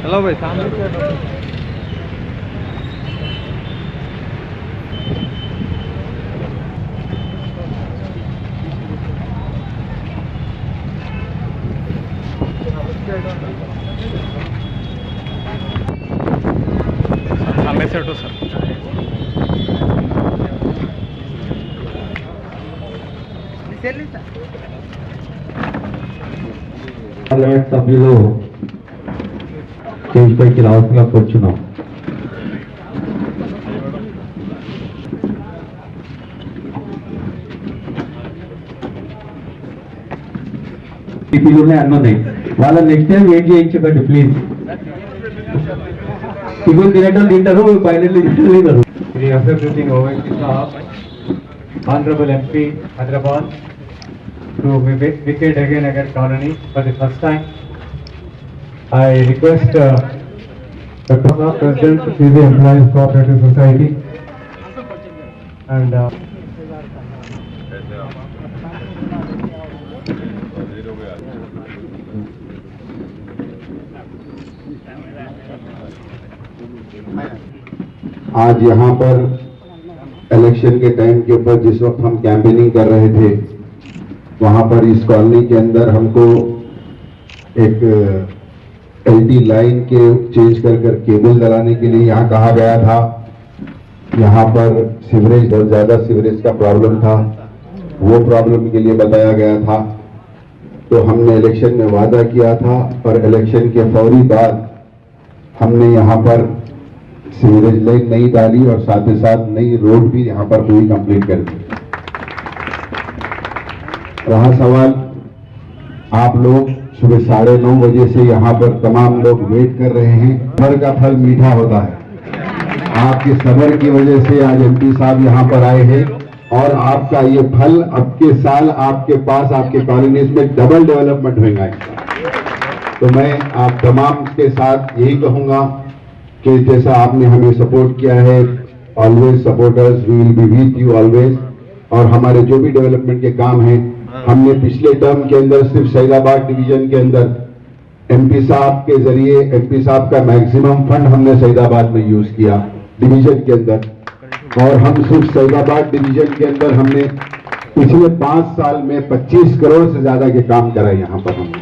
Hello भाई सामने से सामने से हटो सर। సభ్యులు స్టేజ్ పైకి రావాల్సిందిగా కూర్చున్నాం. టీపీలు ఉన్నాయి, అన్నీ ఉన్నాయి. వాళ్ళ నెక్స్ట్ టైం వెయిట్ చేయించకండి ప్లీజ్. టిఫిన్ తినటం తింటారు, ఫైనల్లీ తినరు. శ్రీ అసదుద్దీన్ ఓవైసీ సాబ్, Honorable MP Hyderabad, to vacate again colony for the first time. I request the President to see the Employees Cooperative Society and आज यहाँ पर इलेक्शन के टाइम के ऊपर जिस वक्त हम कैंपेनिंग कर रहे थे, वहाँ पर इस कॉलोनी के अंदर हमको एक एलटी लाइन के चेंज कर केबल लगाने के लिए यहाँ कहा गया था. यहाँ पर सीवरेज, बहुत ज़्यादा सीवरेज का प्रॉब्लम था, वो प्रॉब्लम के लिए बताया गया था. तो हमने इलेक्शन में वादा किया था और इलेक्शन के फौरी बाद हमने यहाँ पर सीवरेज लाइन नहीं डाली और साथ ही साथ नई रोड भी यहाँ पर पूरी कंप्लीट कर दी. रहा सवाल, आप लोग सुबह 9:30 बजे से यहाँ पर तमाम लोग वेट कर रहे हैं. सबर का फल मीठा होता है. आपके सबर की वजह से आज एमपी साहब यहाँ पर आए हैं और आपका ये फल अब के साल आपके पास, आपके कॉलोनीज में डबल डेवलपमेंट होगा. तो मैं आप तमाम के साथ यही कहूँगा कि जैसा आपने हमें सपोर्ट किया है, always supporters, we will be with you always. और हमारे जो भी डेवलपमेंट के काम हैं, हमने पिछले टर्म के अंदर सिर्फ सैदाबाद डिवीजन के अंदर एमपी साहब के जरिए, एमपी साहब का मैक्सिमम फंड हमने सैदाबाद में यूज किया डिवीजन के अंदर. और हम सिर्फ सैदाबाद डिवीजन के अंदर हमने पिछले 5 साल में 25 करोड़ से ज्यादा के काम कराए यहाँ पर हमने.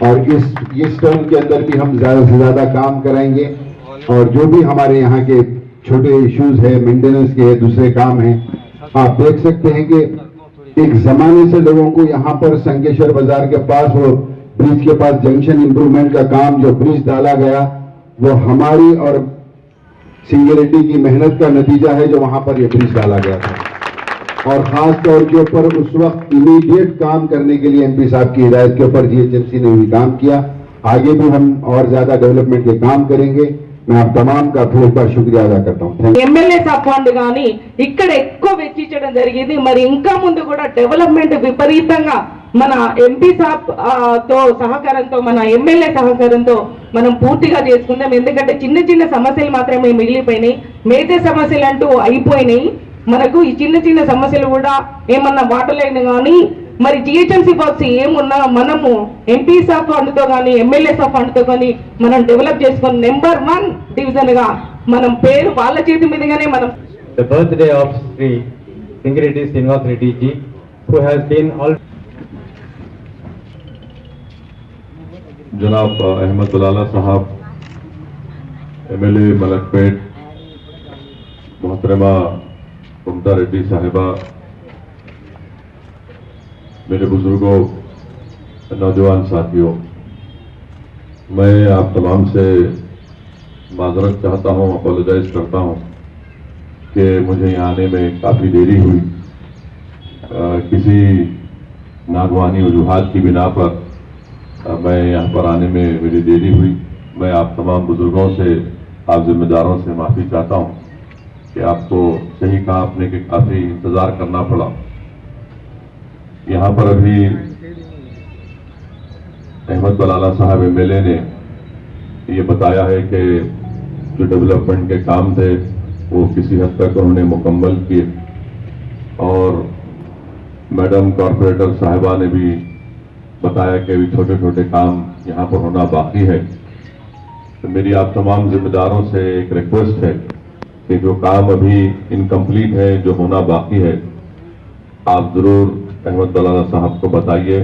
और इस टर्म के अंदर भी हम ज्यादा से ज्यादा काम कराएंगे. और जो भी हमारे यहाँ के छोटे इश्यूज है, मेंटेनेंस के है, दूसरे काम हैं, आप देख सकते हैं कि एक जमाने से लोगों को यहाँ पर संकेश्वर बाजार के पास, वो ब्रिज के पास जंक्शन इंप्रूवमेंट का काम, जो ब्रिज डाला गया, वो हमारी और सिंगरेड्डी की मेहनत का नतीजा है जो वहां पर ये ब्रिज डाला गया था. और खास तौर के ऊपर उस वक्त इमीडिएट काम करने के लिए एमपी साहब की हिदायत के ऊपर जीएचएमसी ने भी काम किया. आगे भी हम और ज्यादा डेवलपमेंट के काम करेंगे. मैं आप तमाम का फिर एक बार शुक्रिया अदा करता हूँ. ఎమ్మెల్యే ఫండ్ గాని ఇక్కడ ఎక్కువ వెచ్చించడం జరిగింది. మరి ఇంకా ముందు కూడా డెవలప్మెంట్ విపరీతంగా మన ఎంపీ సాబ్ తో సహకారంతో, మన ఎమ్మెల్యే సహకారంతో మనం పూర్తిగా చేసుకుందాం. ఎందుకంటే చిన్న చిన్న సమస్యలు మాత్రమే మిగిలిపోయినాయి, మేజర్ సమస్యలు అంటూ అయిపోయినాయి. మనకు ఈ చిన్న చిన్న సమస్యలు కూడా ఏమన్నా వాటర్లైన కానీ, మరి జిహెచ్ఎంసీ వర్క్స్ ఏమున్నా మనము ఎంపీ సాబ్ ఫండ్ తో కానీ, ఎమ్మెల్యే సాబ్ ఫండ్ తో కానీ మనం డెవలప్ చేసుకుని నెంబర్ 1 డివిజన్ గా మనం పేరు వాళ్ళ చేతి మీదుగానే మనం. The birthday of Sri Singireddy Srinivas Reddy ji, who has been all. जनाब अहमद बलाला साहब, एमएलए मलकपेट, मोहतरमा ममता रेड्डी साहिबा, मेरे बुजुर्गों, नौजवान साथियों, मैं आप तमाम से माजरत चाहता हूं, अपोलोजाइज करता हूं कि मुझे यहाँ आने में काफ़ी देरी हुई. किसी नागवानी वजूहात की बिना पर मैं यहाँ पर आने में मेरी देरी हुई. मैं आप तमाम बुजुर्गों से, आप जिम्मेदारों से माफ़ी चाहता हूँ कि आपको सही कहा आपने कि काफ़ी इंतज़ार करना पड़ा. यहाँ पर अभी अहमद बलाला साहब एमएलए ने ये बताया है कि जो डेवलपमेंट के काम थे वो किसी हद तक उन्होंने मुकम्मल किए. और मैडम कॉर्पोरेटर साहिबा ने भी बताया कि अभी छोटे छोटे काम यहाँ पर होना बाकी है। तो मेरी आप तमाम जिम्मेदारों से एक रिक्वेस्ट है कि जो काम अभी इनकम्प्लीट है, जो होना बाकी है, आप जरूर अहमद दलाला साहब को बताइए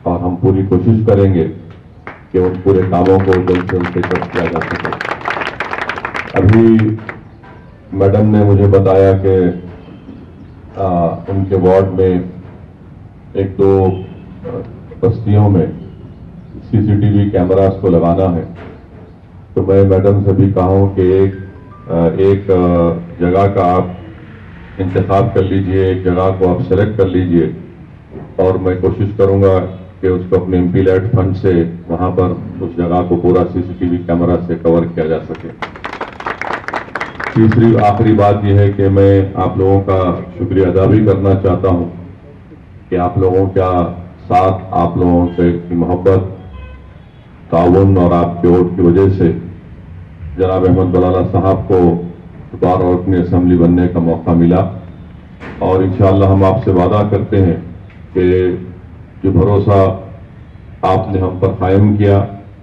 और हम पूरी कोशिश करेंगे कि उन पूरे कामों को जल्द से जल्द टेकअप किया जा सके। अभी मैडम ने मुझे बताया कि उनके वार्ड में एक दो बस्तियों में सीसीटीवी कैमरास को लगाना है। तो मैं मैडम से भी कहा हूं कि एक जगह का आप इंतखाब कर लीजिए, एक जगह को आप सेलेक्ट कर लीजिए और मैं कोशिश करूंगा कि उसको अपने एमपी-लैड फंड से वहां पर उस जगह को पूरा सीसीटीवी कैमरा से कवर किया जा सके। तीसरी आखिरी बात यह है कि मैं आप लोगों का शुक्रिया अदा भी करना चाहता हूं कि आप लोगों का साथ, आप लोगों से की मोहब्बत, ताउन और आपके वोट की वजह से जनाब अहमद दलाला साहब को दोबारा अपनी असेंबली बनने का मौका मिला। और इंशाअल्लाह हम आपसे वादा करते हैं कि जो भरोसा आपने हम पर कायम किया,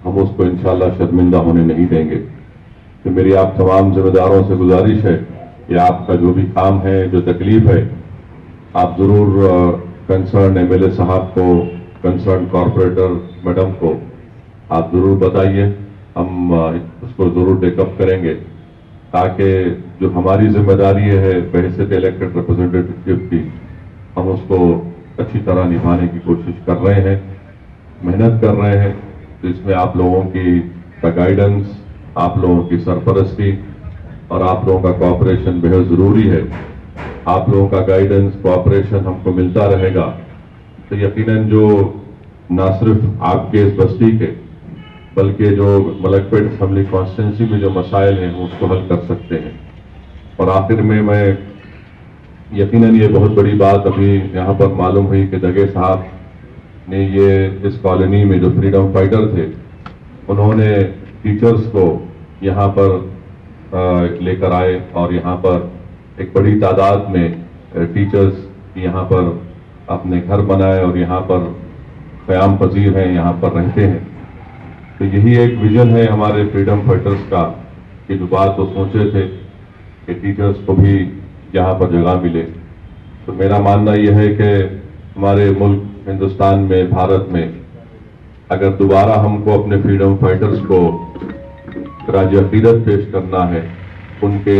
हम उसको इंशाअल्लाह शर्मिंदा होने नहीं देंगे। तो मेरी आप तमाम जिम्मेदारों से गुजारिश है कि आपका जो भी काम है, जो तकलीफ है, आप जरूर कंसर्न एमएलए साहब को, कंसर्न कॉर्पोरेटर मैडम को आप जरूर बताइए। हम उसको जरूर टेकअप करेंगे ताकि जो हमारी जिम्मेदारी है बहैसियत इलेक्टेड रिप्रेजेंटेटिव की, हम उसको अच्छी तरह निभाने की कोशिश कर रहे हैं, मेहनत कर रहे हैं। तो इसमें आप लोगों की गाइडेंस, आप लोगों की सरपरस्ती और आप लोगों का कोऑपरेशन बेहद ज़रूरी है। आप लोगों का गाइडेंस, कोऑपरेशन हमको मिलता रहेगा तो यकीनन जो ना सिर्फ आपके इस बस्ती के बल्कि जो मलकपेट असेंबली कॉन्स्टिट्यूंसी में जो मसाइल हैं उसको हल कर सकते हैं। और आखिर में मैं यकीनन ये बहुत बड़ी बात अभी यहाँ पर मालूम हुई कि दगे साहब ने ये इस कॉलोनी में जो फ्रीडम फाइटर थे, उन्होंने टीचर्स को यहाँ पर लेकर आए और यहाँ पर एक बड़ी तादाद में टीचर्स यहाँ पर अपने घर बनाए और यहाँ पर क़याम पजीर हैं, यहाँ पर रहते हैं। तो यही एक विजन है हमारे फ्रीडम फाइटर्स का कि जो बात वो सोचे थे कि टीचर्स को भी यहाँ पर जगह मिले। तो मेरा मानना यह है कि हमारे मुल्क हिंदुस्तान में, भारत में अगर दोबारा हमको अपने फ्रीडम फाइटर्स को राज अकीदत पेश करना है, उनके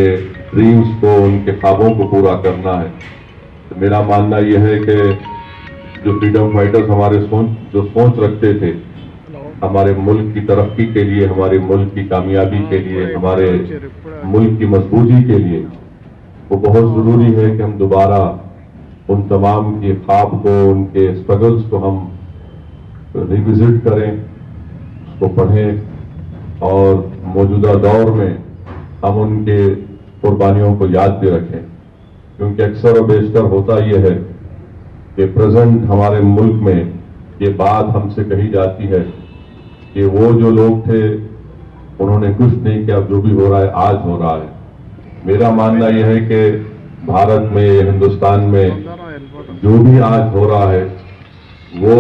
ड्रीम्स को, उनके ख्वाबों को पूरा करना है, तो मेरा मानना यह है कि जो फ्रीडम फाइटर्स हमारे जो सोच रखते थे हमारे मुल्क की तरक्की के लिए, हमारे मुल्क की कामयाबी के लिए, हमारे मुल्क की मजबूती के लिए, वो बहुत ज़रूरी है कि हम दोबारा उन तमाम के ख्वाब को, उनके स्ट्रगल्स को हम रिविजिट करें, उसको पढ़ें और मौजूदा दौर में हम उनके कुर्बानियों को याद भी रखें। क्योंकि अक्सर और बेशतर होता यह है कि प्रेजेंट हमारे मुल्क में ये बात हमसे कही जाती है कि वो जो लोग थे उन्होंने कुछ नहीं किया, जो भी हो रहा है आज हो रहा है। मेरा मानना यह है कि भारत में, हिंदुस्तान में जो भी आज हो रहा है वो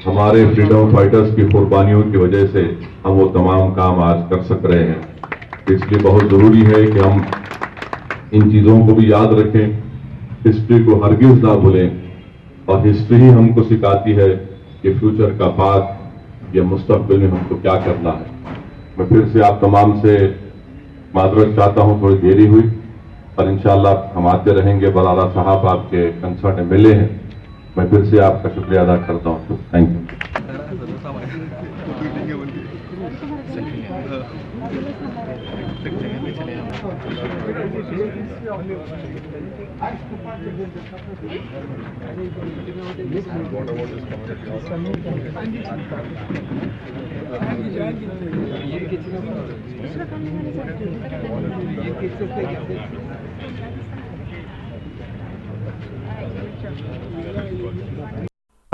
हमारे फ्रीडम फाइटर्स की कुर्बानियों की वजह से हम वो तमाम काम आज कर सक रहे हैं। इसलिए बहुत ज़रूरी है कि हम इन चीज़ों को भी याद रखें, हिस्ट्री को हरगिज़ ना भूलें। और हिस्ट्री ही हमको सिखाती है कि फ्यूचर का पाथ या मुस्तकबिल में हमको क्या करना है। मैं फिर से आप तमाम से माजरत चाहता हूं, थोड़ी देरी हुई, और इंशाअल्लाह हम आते रहेंगे। बलाला साहब आपके कंसर्न एमएलए हैं, मैं फिर से आपका शुक्रिया अदा करता हूं। Thank you.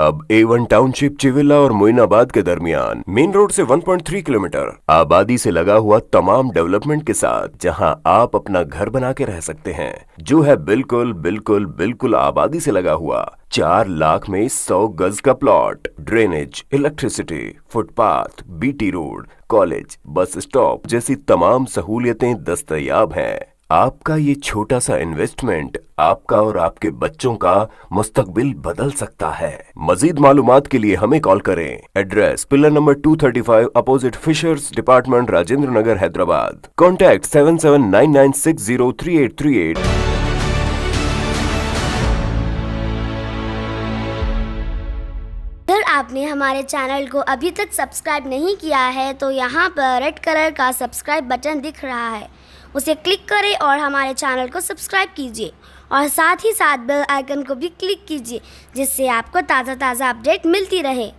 अब A1 टाउनशिप चिविला और मोइनाबाद के दरमियान मेन रोड से 1.3 किलोमीटर आबादी से लगा हुआ तमाम डेवलपमेंट के साथ जहां आप अपना घर बना के रह सकते हैं, जो है बिल्कुल बिल्कुल बिल्कुल आबादी से लगा हुआ। 4 लाख में 100 गज का plot, drainage, electricity, footpath, BT road, college, bus stop जैसी तमाम सहूलियतें दस्तयाब हैं। आपका ये छोटा सा इन्वेस्टमेंट आपका और आपके बच्चों का मुस्तकबिल बदल सकता है। मजीद मालूमात के लिए हमें कॉल करें। Address pillar number 235 opposite fisheries department, Rajendranagar, Hyderabad. Contact 7799603838। अगर आपने हमारे चैनल को अभी तक सब्सक्राइब नहीं किया है तो यहाँ पर रेड कलर का सब्सक्राइब बटन दिख रहा है, उसे क्लिक करें और हमारे चैनल को सब्सक्राइब कीजिए और साथ ही साथ बेल आइकन को भी क्लिक कीजिए, जिससे आपको ताज़ा अपडेट मिलती रहे।